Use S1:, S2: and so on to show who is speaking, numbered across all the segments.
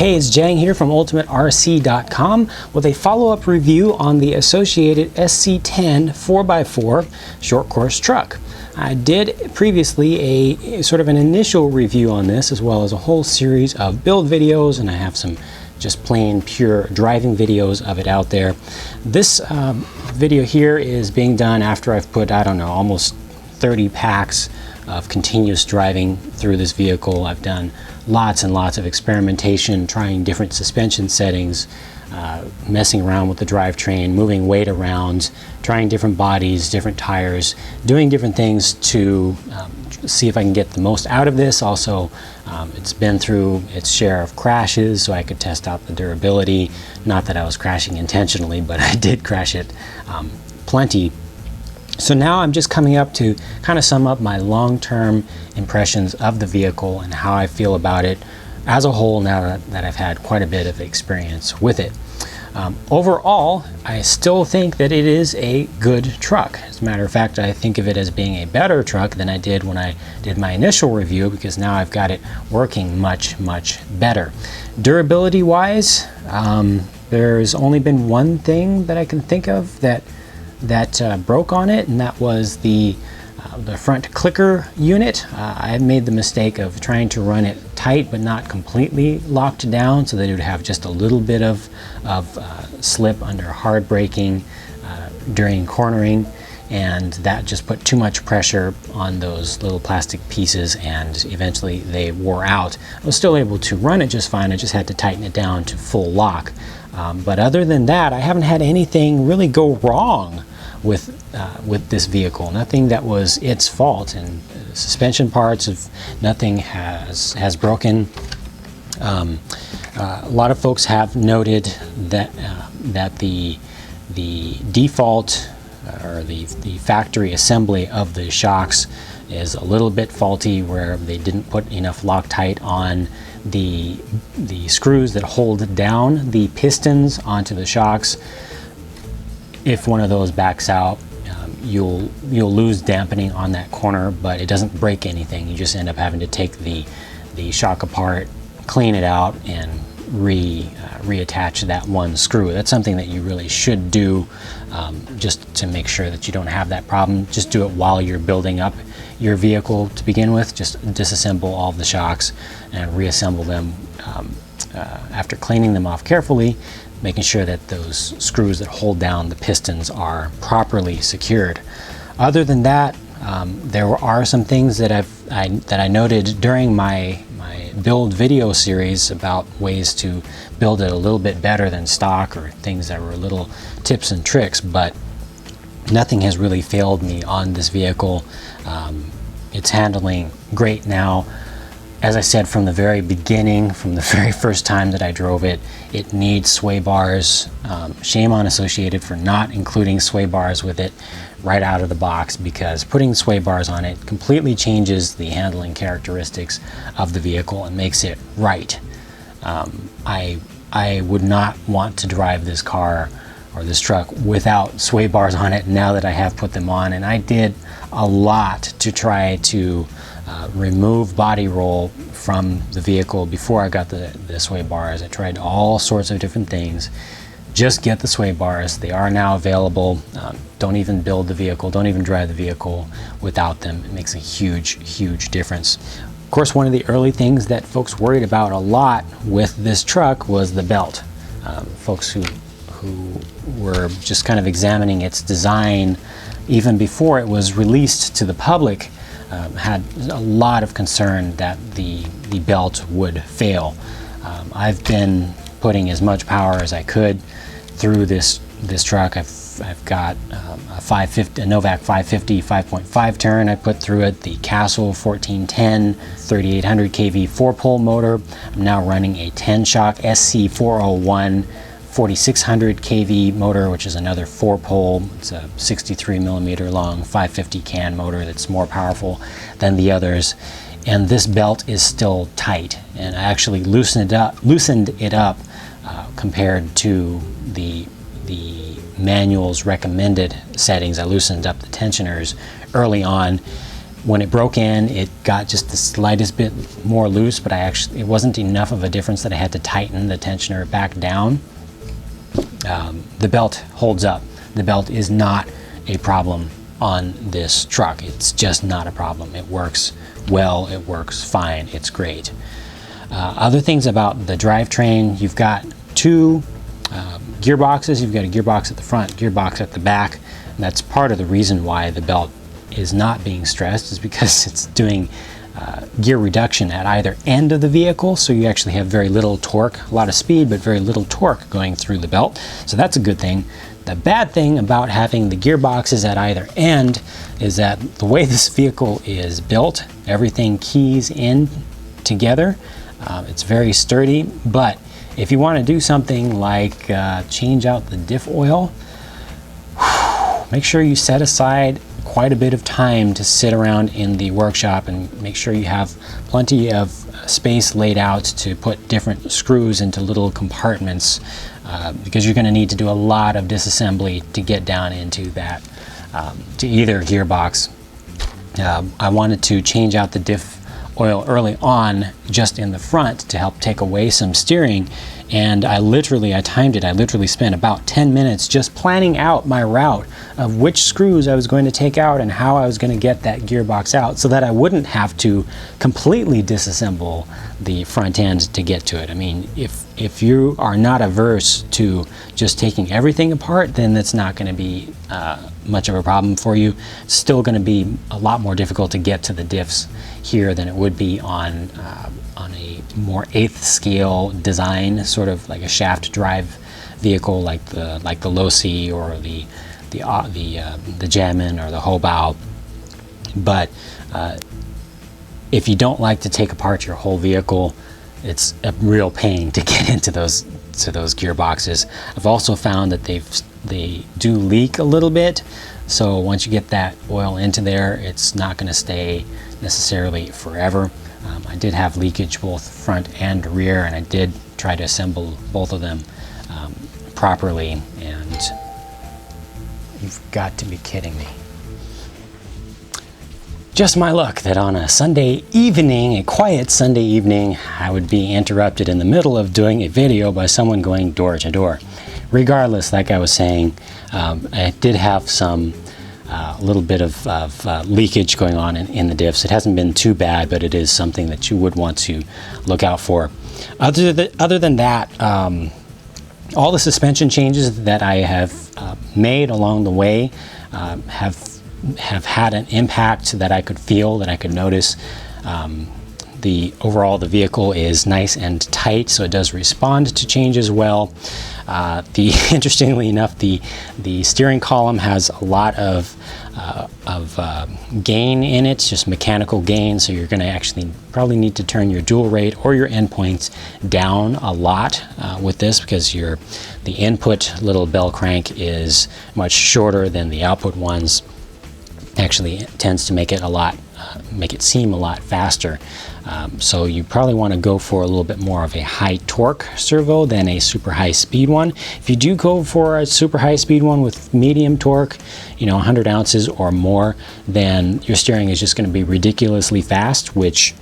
S1: Hey, it's Jang here from ultimaterc.com with a follow-up review on the associated SC10 4x4 short course truck. I did previously a sort of an initial review on this, as well as a whole series of build videos, and I have some just plain pure driving videos of it out there. This video here is being done after I've put, I don't know, almost 30 packs of continuous driving through this vehicle. I've done lots and lots of experimentation, trying different suspension settings, messing around with the drivetrain, moving weight around, trying different bodies, different tires, doing different things to see if I can get the most out of this. Also, it's been through its share of crashes, so I could test out the durability. Not that I was crashing intentionally, but I did crash it plenty. So now I'm just coming up to kind of sum up my long-term impressions of the vehicle and how I feel about it as a whole now that I've had quite a bit of experience with it. Overall, I still think that it is a good truck. As a matter of fact, I think of it as being a better truck than I did when I did my initial review, because now I've got it working much, much better. Durability-wise, there's only been one thing that I can think of that broke on it, and that was the front clicker unit. I made the mistake of trying to run it tight but not completely locked down, so that it would have just a little bit of slip under hard braking during cornering, and that just put too much pressure on those little plastic pieces, and eventually they wore out. I was still able to run it just fine. I just had to tighten it down to full lock. But other than that, I haven't had anything really go wrong with this vehicle. Nothing that was its fault, and suspension parts of nothing has broken. A lot of folks have noted that that the default or the factory assembly of the shocks is a little bit faulty, where they didn't put enough Loctite on the screws that hold down the pistons onto the shocks. If one of those backs out, you'll lose dampening on that corner, but it doesn't break anything. You just end up having to take the shock apart, clean it out, and reattach that one screw. That's something that you really should do, just to make sure that you don't have that problem. Just do it while you're building up your vehicle to begin with. Just disassemble all of the shocks and reassemble them after cleaning them off carefully, making sure that those screws that hold down the pistons are properly secured. Other than that, there are some things that I noted during my build video series about ways to build it a little bit better than stock, or things that were little tips and tricks, but nothing has really failed me on this vehicle. It's handling great now. As I said from the very beginning, from the very first time that I drove it, it needs sway bars. Shame on Associated for not including sway bars with it right out of the box, because putting sway bars on it completely changes the handling characteristics of the vehicle and makes it right. I would not want to drive this car or this truck without sway bars on it now that I have put them on, and I did a lot to try to remove body roll from the vehicle before I got the sway bars. I tried all sorts of different things. Just get the sway bars. They are now available. Don't even build the vehicle, don't even drive the vehicle without them. It makes a huge, huge difference. Of course, one of the early things that folks worried about a lot with this truck was the belt. Folks who were just kind of examining its design even before it was released to the public had a lot of concern that the belt would fail. I've been putting as much power as I could through this truck. I've got a Novak 550 5.5 turn I put through it, the Castle 1410 3800 kV 4-pole motor. I'm now running a 10-shock SC401 4600 kV motor, which is another 4-pole. It's a 63 millimeter long 550 can motor that's more powerful than the others. And this belt is still tight, and I actually loosened it up compared to the manual's recommended settings. I loosened up the tensioners early on, When it broke in, it got just the slightest bit more loose, but it wasn't enough of a difference that I had to tighten the tensioner back down. The belt holds up. The belt is not a problem on this truck. It's just not a problem. It works well, it works fine, it's great. Other things about the drivetrain, you've got two gearboxes. You've got a gearbox at the front, gearbox at the back, and that's part of the reason why the belt is not being stressed, is because it's doing gear reduction at either end of the vehicle, so you actually have very little torque, a lot of speed but very little torque going through the belt, so that's a good thing. The bad thing about having the gearboxes at either end is that the way this vehicle is built, everything keys in together. It's very sturdy, but if you want to do something like change out the diff oil, make sure you set aside quite a bit of time to sit around in the workshop and make sure you have plenty of space laid out to put different screws into little compartments, because you're going to need to do a lot of disassembly to get down into that, to either gearbox. I wanted to change out the diff oil early on just in the front to help take away some steering, and I timed it. I literally spent about 10 minutes just planning out my route of which screws I was going to take out and how I was going to get that gearbox out so that I wouldn't have to completely disassemble the front end to get to it. I mean, if you are not averse to just taking everything apart, then that's not going to be much of a problem for you. It's still going to be a lot more difficult to get to the diffs here than it would be on a more 8th scale design, sort of like a shaft drive vehicle like the Losi or the Jammin or the Hobau. But if you don't like to take apart your whole vehicle, it's a real pain to get into those gearboxes. I've also found that they do leak a little bit, so once you get that oil into there, it's not going to stay necessarily forever. I did have leakage both front and rear, and I did try to assemble both of them properly, and you've got to be kidding me. Just my luck that on a Sunday evening, a quiet Sunday evening, I would be interrupted in the middle of doing a video by someone going door to door. Regardless, like I was saying, I did have some a little bit of leakage going on in the diffs. It hasn't been too bad, but it is something that you would want to look out for. Other than that, all the suspension changes that I have made along the way have had an impact that I could feel, that I could notice. Overall, the vehicle is nice and tight, so it does respond to changes well. Interestingly enough, the steering column has a lot of gain in it, just mechanical gain, so you're going to actually probably need to turn your dual rate or your endpoints down a lot with this, because the input little bell crank is much shorter than the output ones. Actually, it tends to make it seem a lot faster. So you probably want to go for a little bit more of a high torque servo than a super high speed one. If you do go for a super high speed one with medium torque, 100 ounces or more, then your steering is just going to be ridiculously fast, which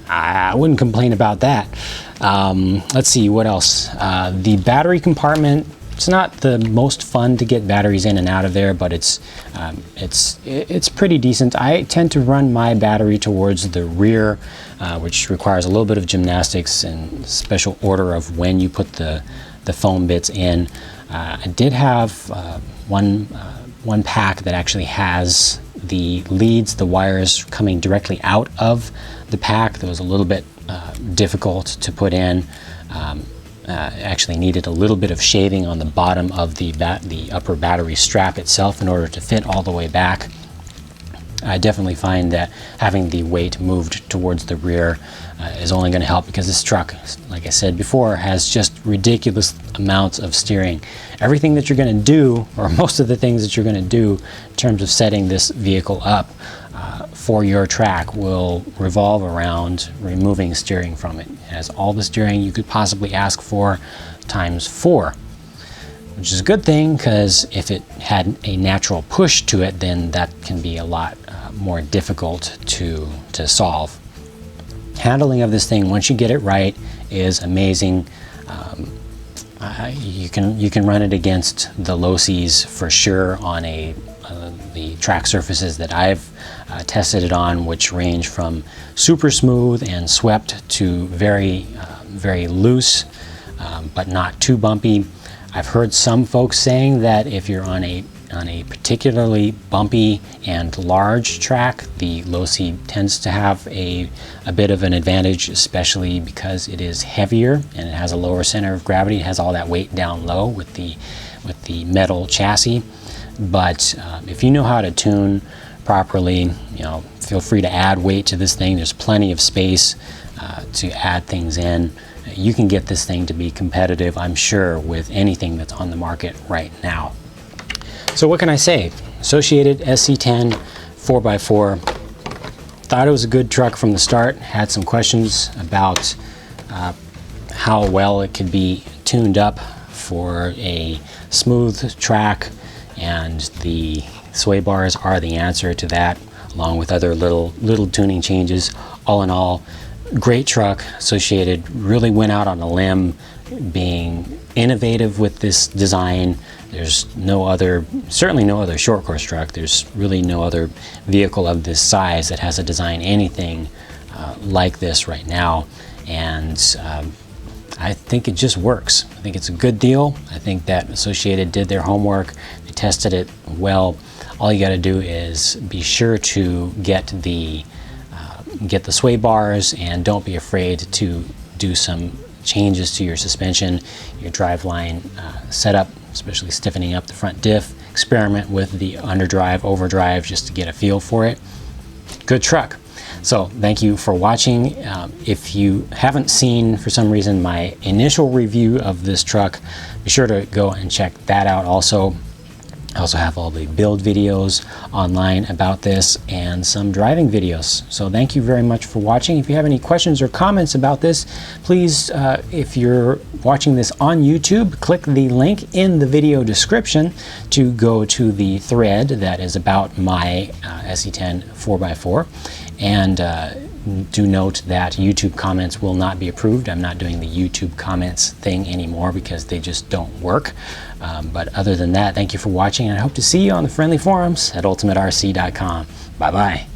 S1: I wouldn't complain about that. Let's see, what else? The battery compartment, it's not the most fun to get batteries in and out of there, but it's pretty decent. I tend to run my battery towards the rear, which requires a little bit of gymnastics and special order of when you put the foam bits in. I did have one pack that actually has the leads, the wires coming directly out of the pack. That was a little bit difficult to put in. Actually needed a little bit of shaving on the bottom of the upper battery strap itself in order to fit all the way back. I definitely find that having the weight moved towards the rear is only going to help, because this truck, like I said before, has just ridiculous amounts of steering. Everything that you're going to do, or most of the things that you're going to do in terms of setting this vehicle up for your track, will revolve around removing steering from it. It has all the steering you could possibly ask for times 4, which is a good thing, because if it had a natural push to it, then that can be a lot more difficult to solve. Handling of this thing, once you get it right, is amazing. You can run it against the low-seas for sure on the track surfaces that I've tested it on, which range from super smooth and swept to very loose, but not too bumpy. I've heard some folks saying that if you're on a particularly bumpy and large track, the low C tends to have a bit of an advantage, especially because it is heavier and it has a lower center of gravity. It has all that weight down low with the metal chassis. But if you know how to tune properly, feel free to add weight to this thing. There's plenty of space to add things in. You can get this thing to be competitive, I'm sure, with anything that's on the market right now. So what can I say? Associated SC10 4x4. Thought it was a good truck from the start. Had some questions about how well it could be tuned up for a smooth track, and the sway bars are the answer to that, along with other little tuning changes. All in all, great truck. Associated really went out on a limb being innovative with this design. There's certainly no other short course truck. There's really no other vehicle of this size that has a design anything like this right now. And I think it just works. I think it's a good deal. I think that Associated did their homework. They tested it well. All you got to do is be sure to get the sway bars, and don't be afraid to do some changes to your suspension, your driveline setup, especially stiffening up the front diff. Experiment with the underdrive, overdrive, just to get a feel for it. Good truck. So thank you for watching. If you haven't seen, for some reason, my initial review of this truck, be sure to go and check that out also. I also have all the build videos online about this and some driving videos. So thank you very much for watching. If you have any questions or comments about this, please, if you're watching this on YouTube, click the link in the video description to go to the thread that is about my SC10 4x4. And do note that YouTube comments will not be approved. I'm not doing the YouTube comments thing anymore because they just don't work. But other than that, thank you for watching, and I hope to see you on the friendly forums at ultimaterc.com. Bye-bye.